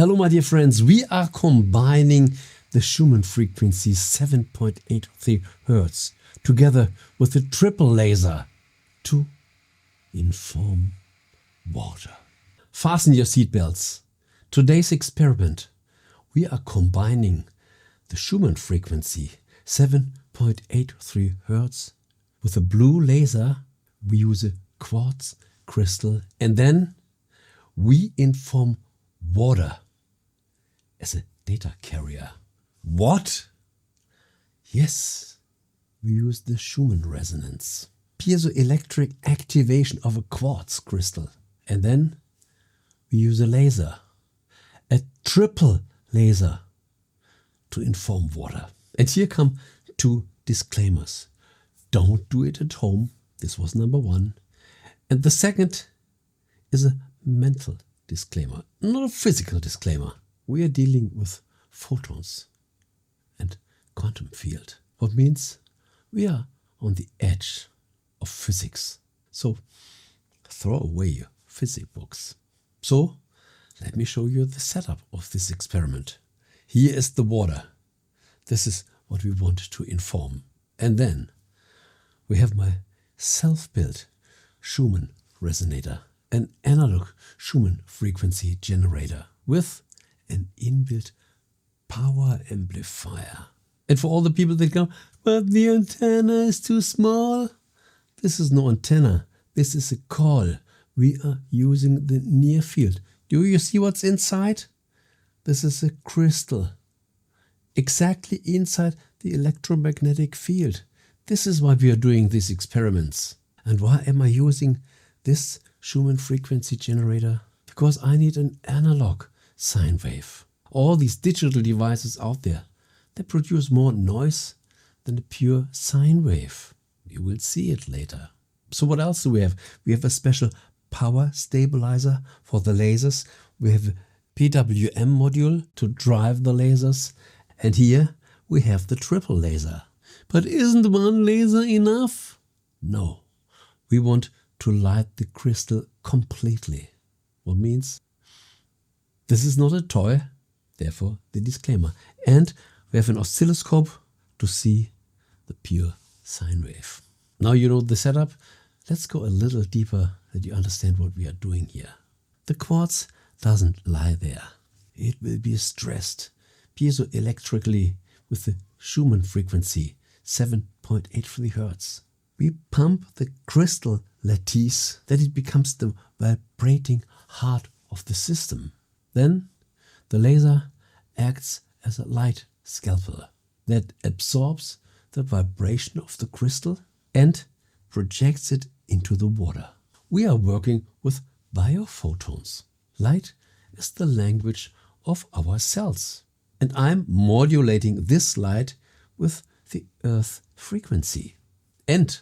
Hello my dear friends, we are combining the Schumann frequency 7.83 Hertz together with the triple laser to inform water. Fasten your seatbelts. Today's experiment, we are combining the Schumann frequency 7.83 Hertz with a blue laser. We use a quartz crystal and then we inform water as a data carrier. What? Yes, we use the Schumann resonance, piezoelectric activation of a quartz crystal. And then we use a laser, a triple laser, to inform water. And here come two disclaimers. Don't do it at home. This was number one. And the second is a mental disclaimer, not a physical disclaimer. We are dealing with photons and quantum field. What means we are on the edge of physics. So throw away your physics books. So let me show you the setup of this experiment. Here is the water. This is what we want to inform. And then we have my self-built Schumann resonator, an analog Schumann frequency generator with an inbuilt power amplifier. And for all the people that go, but the antenna is too small. This is no antenna. This is a coil. We are using the near field. Do you see what's inside? This is a crystal. Exactly inside the electromagnetic field. This is why we are doing these experiments. And why am I using this Schumann frequency generator? Because I need an analog sine wave. All these digital devices out there, they produce more noise than a pure sine wave. You will see it later. So what else do we have? We have a special power stabilizer for the lasers. We have a PWM module to drive the lasers. And here we have the triple laser. But isn't one laser enough? No. We want to light the crystal completely. What means? This is not a toy, therefore the disclaimer. And we have an oscilloscope to see the pure sine wave. Now you know the setup. Let's go a little deeper that you understand what we are doing here. The quartz doesn't lie there. It will be stressed piezoelectrically with the Schumann frequency 7.83 Hertz. We pump the crystal lattice that it becomes the vibrating heart of the system. Then the laser acts as a light scalpel that absorbs the vibration of the crystal and projects it into the water. We are working with bio-photons. Light is the language of our cells. And I'm modulating this light with the Earth frequency. And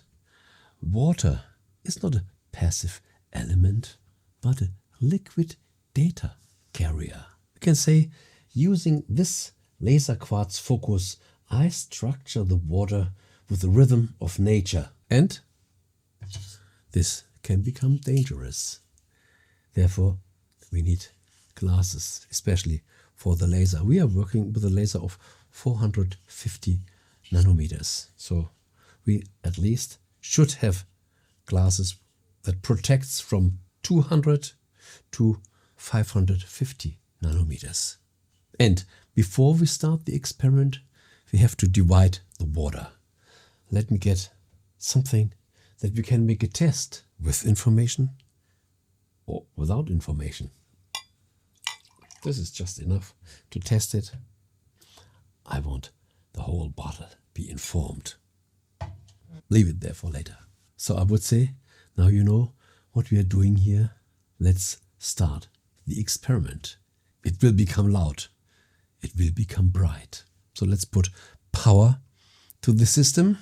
water is not a passive element, but a liquid data carrier. You can say, using this laser quartz focus, I structure the water with the rhythm of nature. And this can become dangerous. Therefore, we need glasses, especially for the laser. We are working with a laser of 450 nanometers. So we at least should have glasses that protects from 200 to 550 nanometers. And before we start the experiment, we have to divide the water. Let me get something that we can make a test with information or without information. This is just enough to test it. I want the whole bottle be informed. Leave it there for later. So I would say, now you know what we are doing here. Let's start the experiment. It will become loud. It will become bright. So let's put power to the system.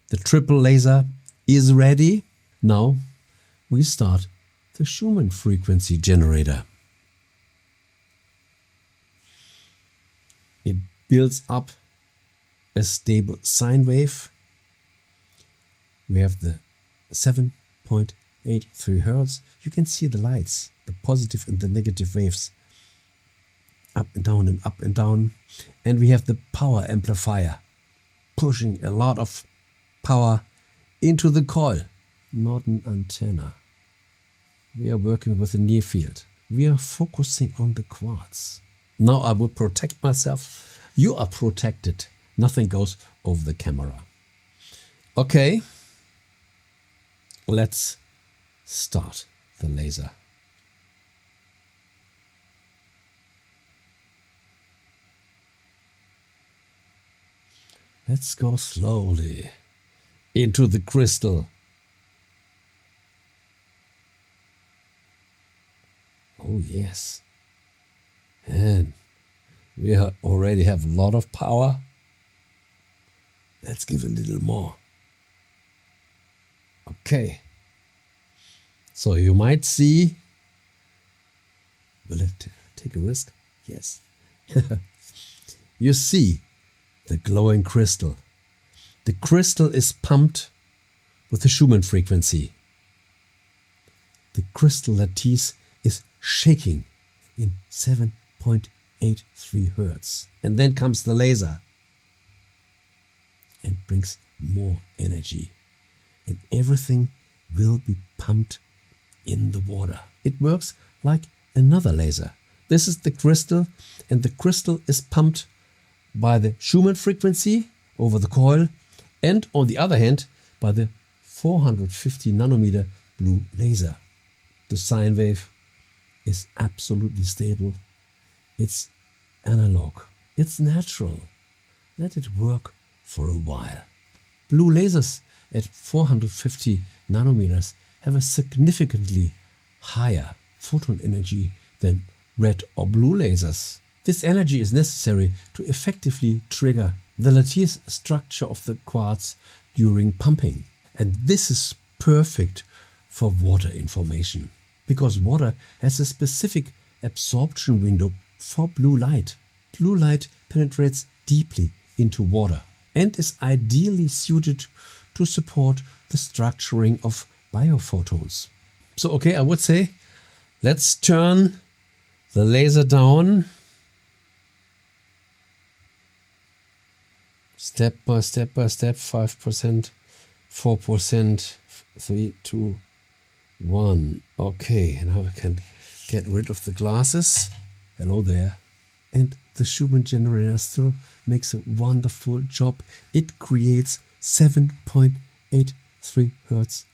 The triple laser is ready. Now we start the Schumann frequency generator. It builds up a stable sine wave. We have the 7.83 Hertz. You can see the lights, the positive and the negative waves. up and down and up and down. And we have the power amplifier pushing a lot of power into the coil, not an antenna. We are working with a near field. We are focusing on the quartz. Now I will protect myself. You are protected. Nothing goes over the camera. Okay, let's start the laser. Let's go slowly into the crystal. Oh yes. And we already have a lot of power. Let's give a little more. Okay. So you might see. Will it take a risk? Yes. You see the glowing crystal. The crystal is pumped with the Schumann frequency. The crystal lattice is shaking in 7.83 Hertz. And then comes the laser and brings more energy. And everything will be pumped in the water. It works like another laser. This is the crystal, and the crystal is pumped by the Schumann frequency over the coil, and on the other hand by the 450 nanometer blue laser. The sine wave is absolutely stable. It's analog. It's natural. Let it work for a while. Blue lasers at 450 nanometers have a significantly higher photon energy than red or blue lasers. This energy is necessary to effectively trigger the lattice structure of the quartz during pumping. And this is perfect for water information, because water has a specific absorption window for blue light. Blue light penetrates deeply into water and is ideally suited to support the structuring of bio-photons. So okay, I would say let's turn the laser down step by step, 5%, 4%, 3, 2, 1. Okay, now we can get rid of the glasses. Hello there. And the Schumann generator still makes a wonderful job. It creates 7.83 Hertz,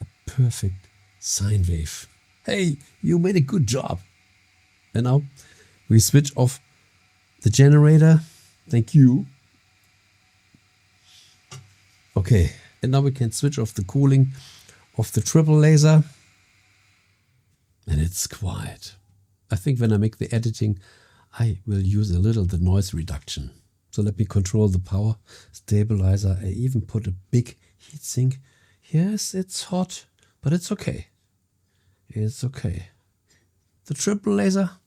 a perfect sine wave. Hey, you made a good job. And now we switch off the generator. Thank you. Okay, and now we can switch off the cooling of the triple laser. And it's quiet. I think when I make the editing, I will use a little the noise reduction. So let me control the power stabilizer. I even put a big heatsink. Yes, it's hot, but it's okay. It's okay. The triple laser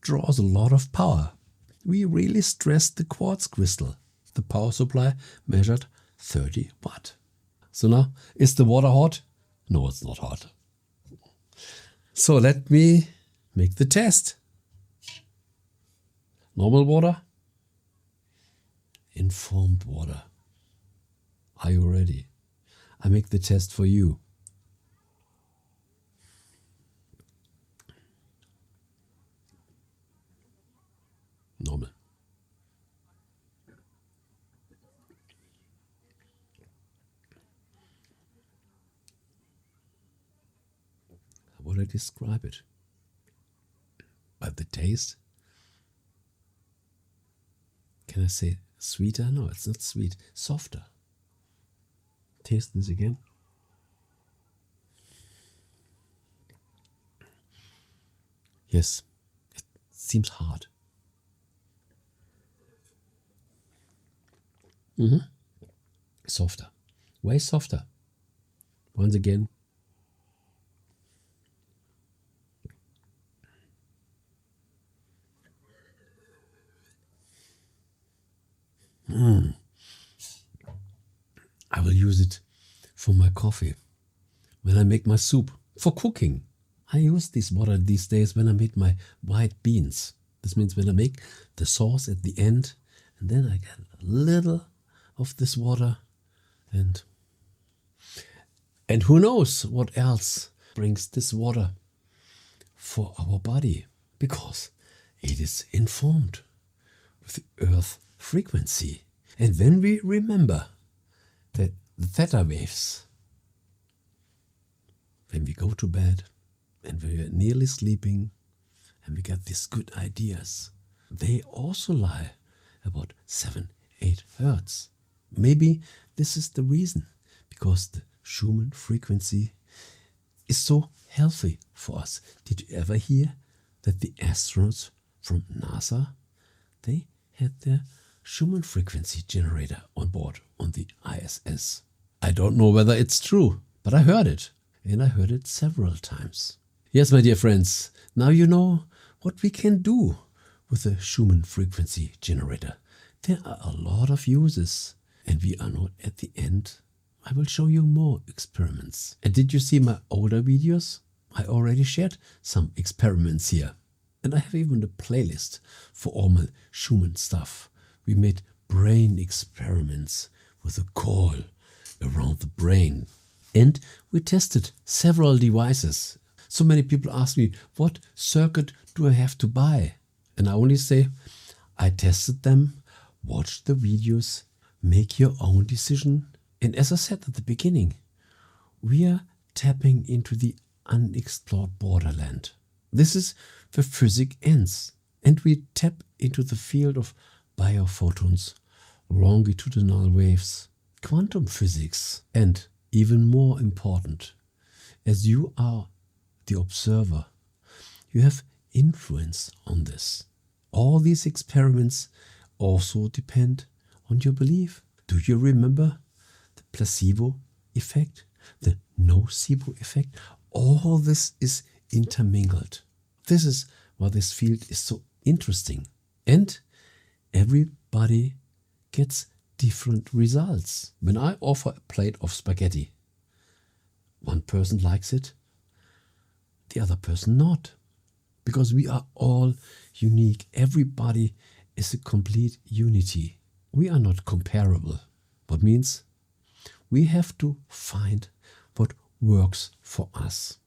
draws a lot of power. We really stressed the quartz crystal. The power supply measured 30 watt. So now, is the water hot? No, it's not hot. So let me make the test. Normal water, informed water. Are you ready? I make the test for you. Normal. How would I describe it? By the taste? Can I say sweeter? No, it's not sweet. Softer. Taste this again. Yes, it seems hard. Softer. Way softer. Once again. I will use it for my coffee, when I make my soup, for cooking. I use this water these days when I make my white beans. This means when I make the sauce at the end, and then I get a little of this water, and who knows what else brings this water for our body, because it is informed with the Earth frequency. And when we remember that the theta waves, when we go to bed and we are nearly sleeping and we get these good ideas, they also lie about 7-8 Hertz. Maybe this is the reason, because the Schumann frequency is so healthy for us. Did you ever hear that the astronauts from NASA, they had their Schumann frequency generator on board on the ISS? I don't know whether it's true, but I heard it, and I heard it several times. Yes, my dear friends, now you know what we can do with the Schumann frequency generator. There are a lot of uses, and we are not at the end. I will show you more experiments. And did you see my older videos? I already shared some experiments here. And I have even a playlist for all my Schumann stuff. We made brain experiments with a coil around the brain. And we tested several devices. So many people ask me, what circuit do I have to buy? And I only say, I tested them, watch the videos, make your own decision. And as I said at the beginning, we are tapping into the unexplored borderland. This is where physics ends. And we tap into the field of bio-photons, longitudinal waves, quantum physics, and even more important, as you are the observer, you have influence on this. All these experiments also depend on your belief. Do you remember the placebo effect, the nocebo effect? All this is intermingled. This is why this field is so interesting. And everybody gets different results. When I offer a plate of spaghetti, one person likes it, the other person not. Because we are all unique. Everybody is a complete unity. We are not comparable. What means we have to find what works for us.